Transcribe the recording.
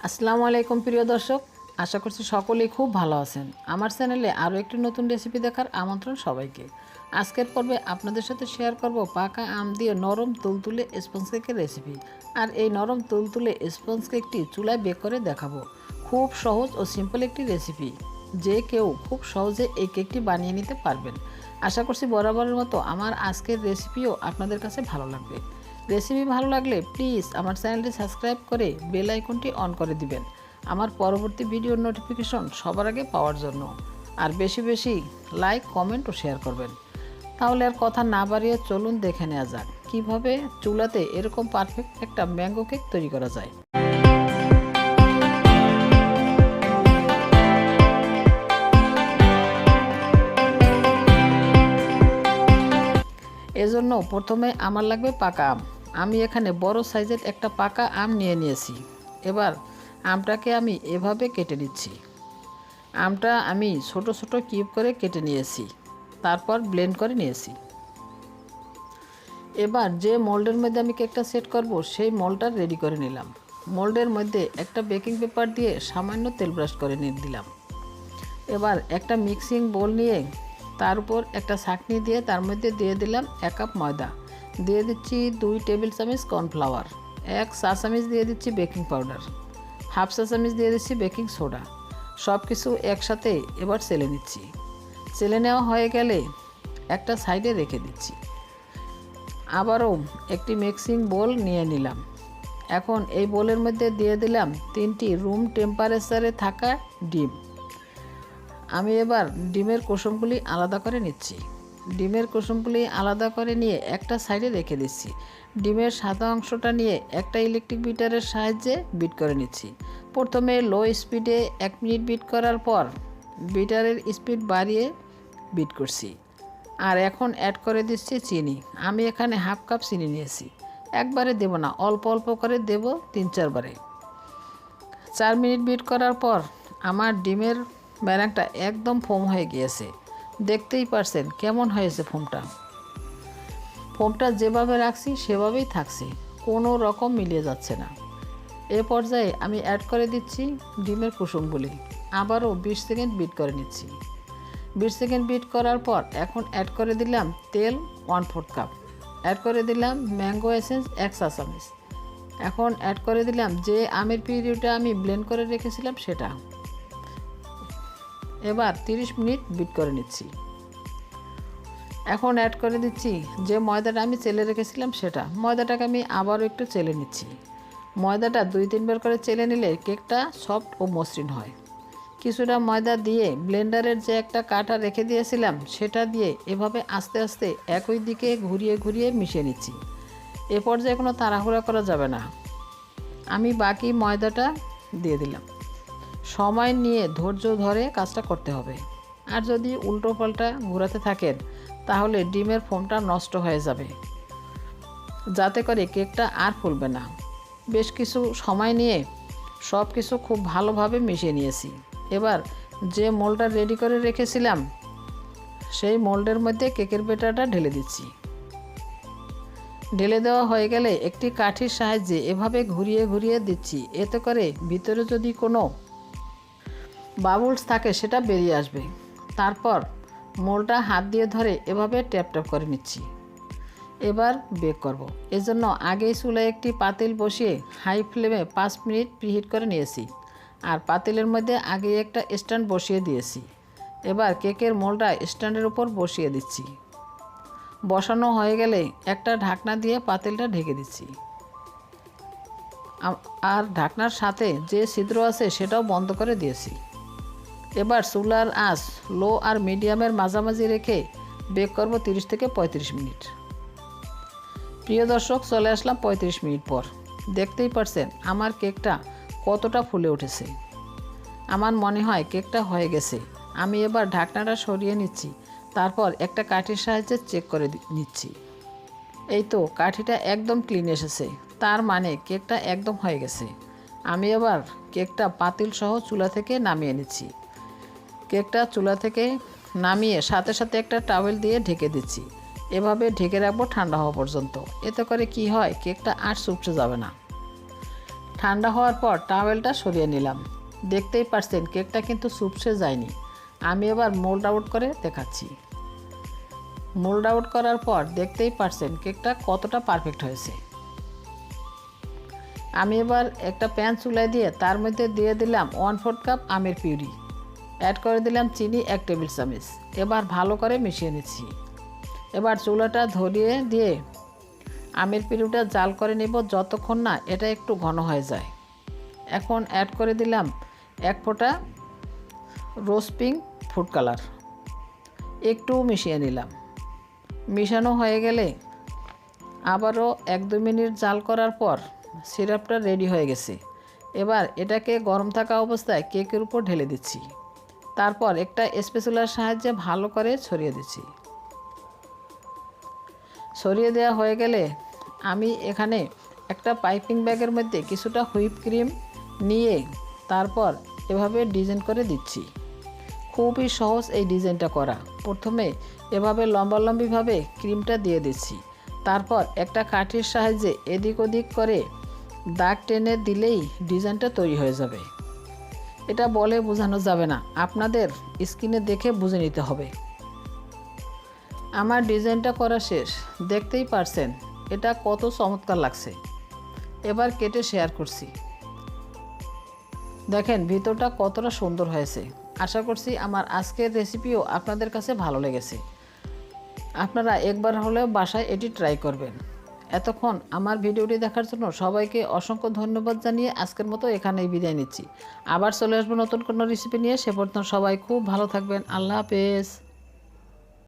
আসসালামু আলাইকুম প্রিয় দর্শক, আশা করছি সকলেই খুব ভালো আছেন। আমার চ্যানেলে আরও একটি নতুন রেসিপি দেখার আমন্ত্রণ সবাইকে। আজকের পর্বে আপনাদের সাথে শেয়ার করব পাকা আম দিয়ে নরম তুলতুলে স্পঞ্জ কেকের রেসিপি। আর এই নরম তুলতুলে স্পঞ্জ কেকটি চুলায় বেক করে দেখাবো। খুব সহজ ও সিম্পল একটি রেসিপি, যে কেউ খুব সহজে এই কেকটি বানিয়ে নিতে পারবেন। আশা করছি বরাবরের মতো আমার আজকের রেসিপিও আপনাদের কাছে ভালো লাগবে। রেসিপি ভালো লাগলে প্লিজ আমার চ্যানেলটি সাবস্ক্রাইব করে বেল আইকনটি অন করে দিবেন আমার পরবর্তী ভিডিওর নোটিফিকেশন সবার আগে পাওয়ার জন্য। আর বেশি বেশি লাইক, কমেন্ট ও শেয়ার করবেন। তাহলে আর কথা না বাড়িয়ে চলুন দেখে নেওয়া যাক কীভাবে চুলাতে এরকম পারফেক্ট একটা ম্যাঙ্গো কেক তৈরি করা যায়। এজন্য প্রথমে আমার লাগবে পাকা আম। আমি এখানে বড় সাইজের একটা পাকা আম নিয়ে নিয়েছি। এবার আমটাকে আমি এভাবে কেটে নিচ্ছি। আমটা আমি ছোট ছোট কিউব করে কেটে নিয়েছি, তারপর ব্লেন্ড করে নিয়েছি। এবার যে মোল্ডের মধ্যে আমি কেকটা সেট করব সেই মোল্ডটা রেডি করে নিলাম। মোল্ডের মধ্যে একটা বেকিং পেপার দিয়ে সামান্য তেল ব্রাশ করে নিয়ে দিলাম। এবার একটা মিক্সিং বোল নিয়ে তার উপর একটা ছাঁকনি দিয়ে তার মধ্যে দিয়ে দিলাম 1 কাপ ময়দা, দিয়ে দিচ্ছি 2 টেবিল চামচ কর্নফ্লাওয়ার, 1 চা চামচ দিয়ে দিচ্ছি বেকিং পাউডার, হাফ চা চামচ দিয়ে দিচ্ছি বেকিং সোডা। সব কিছু একসাথে এবার চেলে নিচ্ছি। চেলে নেওয়া হয়ে গেলে একটা সাইডে রেখে দিচ্ছি। আবারও একটি মিক্সিং বোল নিয়ে নিলাম। এখন এই বোলের মধ্যে দিয়ে দিলাম 3টি রুম টেম্পারেচারে থাকা ডিম। আমি এবার ডিমের কুসুমগুলি আলাদা করে নিচ্ছি। ডিমের কুসুমগুলি আলাদা করে নিয়ে একটা সাইডে রেখে দিচ্ছি। ডিমের সাদা অংশটা নিয়ে একটা ইলেকট্রিক বিটারের সাহায্যে বিট করে নিচ্ছি। প্রথমে লো স্পিডে 1 মিনিট বিট করার পর বিটারের স্পিড বাড়িয়ে বিট করছি। আর এখন অ্যাড করে দিচ্ছি চিনি। আমি এখানে হাফ কাপ চিনি নিয়েছি। একবারে দেব না, অল্প অল্প করে দেব 3-4 বারে। 4 মিনিট বিট করার পর আমার ডিমের ব্যারাংটা একদম ফোম হয়ে গিয়েছে। দেখতেই পারছেন কেমন হয়েছে ফোমটা। ফোমটা যেভাবে রাখছি সেভাবেই থাকছে, কোনো রকম মিলিয়ে যাচ্ছে না। এ পর্যায়ে আমি অ্যাড করে দিচ্ছি ডিমের কুসুমগুলি। আবারও 20 সেকেন্ড বিট করে নিচ্ছি। 20 সেকেন্ড বিট করার পর এখন অ্যাড করে দিলাম তেল 1/4 কাপ, অ্যাড করে দিলাম ম্যাঙ্গো এসেন্স 1 চা চামচ। এখন অ্যাড করে দিলাম যে আমের পিউরিটা আমি ব্লেন্ড করে রেখেছিলাম সেটা। এবার 30 মিনিট বিট করে নিচ্ছি। এখন অ্যাড করে দিচ্ছি যে ময়দাটা আমি চেলে রেখেছিলাম সেটা। ময়দাটাকে আমি আবারও একটু চেলে নিচ্ছি। ময়দাটা 2-3 বার করে চেলে নিলে কেকটা সফট ও মসৃণ হয়। কিছুটা ময়দা দিয়ে ব্লেন্ডারের যে একটা কাটা রেখে দিয়েছিলাম সেটা দিয়ে এভাবে আস্তে আস্তে একই দিকে ঘুরিয়ে ঘুরিয়ে মিশিয়ে নিচ্ছি। এ পর্যায়ে কোনো তাড়াহুড়া করা যাবে না। আমি বাকি ময়দাটা দিয়ে দিলাম। সময় নিয়ে ধৈর্য ধরে কাজটা করতে হবে। আর যদি উল্টো পাল্টা ঘোরাতে থাকেন তাহলে ডিমের ফোমটা নষ্ট হয়ে যাবে, যাতে করে কেকটা আর ফুলবে না। বেশ কিছু সময় নিয়ে সব কিছু খুব ভালোভাবে মিশিয়ে নিয়েছি। এবার যে মোল্ডটা রেডি করে রেখেছিলাম সেই মোল্ডের মধ্যে কেকের ব্যাটারটা ঢেলে দিচ্ছি। ঢেলে দেওয়া হয়ে গেলে একটি কাঠির সাহায্যে এভাবে ঘুরিয়ে ঘুরিয়ে দিচ্ছি। এতে করে ভিতরে যদি কোনো বাবলস থাকে সেটা বেরিয়ে আসবে। তারপর মোলটা হাত দিয়ে ধরে এভাবে ট্যাপ ট্যাপ করে নিচ্ছি। এবার বেক করব। এজন্য আগেই চুলায় একটি পাতিল বসিয়ে হাই ফ্লেমে 5 মিনিট প্রিহিট করে নিয়েছি। আর পাতিলের মধ্যে আগে একটা স্ট্যান্ড বসিয়ে দিয়েছি। এবার কেকের মোলটা স্ট্যান্ডের উপর বসিয়ে দিচ্ছি। বসানো হয়ে গেলে একটা ঢাকনা দিয়ে পাতিলটা ঢেকে দিচ্ছি। আর ঢাকনার সাথে যে ছিদ্র আছে সেটাও বন্ধ করে দিয়েছি। এবার চুলার আঁচ লো আর মিডিয়ামের মাঝামাঝি রেখে বেক করব 30 থেকে 35 মিনিট। প্রিয় দর্শক, চলে আসলাম 35 মিনিট পর। দেখতেই পারছেন আমার কেকটা কতটা ফুলে উঠেছে। আমার মনে হয় কেকটা হয়ে গেছে। আমি এবার ঢাকনাটা সরিয়ে নিচ্ছি। তারপর একটা কাঠির সাহায্যে চেক করে নিচ্ছি। এই তো কাঠিটা একদম ক্লিন এসেছে, তার মানে কেকটা একদম হয়ে গেছে। আমি এবার কেকটা পাতিল সহ চুলা থেকে নামিয়ে নিচ্ছি। কেকটা চুলা থেকে নামিয়ে সাথে সাথে একটা টাওয়েল দিয়ে ঢেকে দিচ্ছি। এভাবে ঢেকে রাখবো ঠান্ডা হওয়া পর্যন্ত। এতে করে কি হয়, কেকটা আর শুকিয়ে যাবে না। ঠান্ডা হওয়ার পর টাওয়েলটা সরিয়ে নিলাম। দেখতেই পারছেন কেকটা কিন্তু চুপসে যায়নি। আমি এবার মোল্ড আউট করে দেখাচ্ছি। মোল্ড আউট করার পর দেখতেই পারছেন কেকটা কতটা পারফেক্ট হয়েছে। আমি এবার একটা প্যান চুলায় দিয়ে তার মধ্যে দিয়ে দিলাম 1/4 কাপ আমের পিউরি, অ্যাড করে দিলাম চিনি 1 টেবিল চামচ। এবার ভালো করে মিশিয়ে নিচ্ছি। এবার চুলাটা ধরিয়ে দিয়ে আমের পিউরিটা জাল করে নেব যতক্ষণ না এটা একটু ঘন হয়ে যায়। এখন অ্যাড করে দিলাম 1 ফোঁটা রোজ পিঙ্ক ফুড কালার, একটু মিশিয়ে নিলাম। মিশানো হয়ে গেলে আবারও 1-2 মিনিট জাল করার পর সিরাপটা রেডি হয়ে গেছে। এবার এটাকে গরম থাকা অবস্থায় কেকের উপর ঢেলে দিচ্ছি। তারপর একটা স্প্যাচুলার সাহায্যে ভালো করে ছড়িয়ে দিচ্ছি। ছড়িয়ে দেওয়া হয়ে গেলে আমি এখানে একটা পাইপিং ব্যাগের মধ্যে কিছুটা হুইপ ক্রিম নিয়ে তারপর এভাবে ডিজাইন করে দিচ্ছি। খুবই সহজ এই ডিজাইনটা করা। প্রথমে এভাবে লম্বালম্বিভাবে ক্রিমটা দিয়ে দিচ্ছি। তারপর একটা কাঠির সাহায্যে এদিক ওদিক করে দাগ টেনে দিলেই ডিজাইনটা তৈরি হয়ে যাবে। এটা বলে বোঝানো যাবে না, আপনাদের স্ক্রিনে দেখে বুঝে নিতে হবে। আমার ডিজাইনটা করা শেষ, দেখতেই পারছেন এটা কত চমৎকার লাগছে। এবার কেটে শেয়ার করছি। দেখেন ভিতরটা কতটা সুন্দর হয়েছে। আশা করছি আমার আজকের রেসিপিও আপনাদের কাছে ভালো লেগেছে। আপনারা একবার হলেও বাসায় এটি ট্রাই করবেন। এতক্ষণ আমার ভিডিওটি দেখার জন্য সবাইকে অসংখ্য ধন্যবাদ জানিয়ে আজকের মতো এখানেই বিদায় নিচ্ছি। আবার চলে আসবো নতুন কোনো রেসিপি নিয়ে। সে পর্যন্ত সবাই খুব ভালো থাকবেন। আল্লাহ হাফেজ।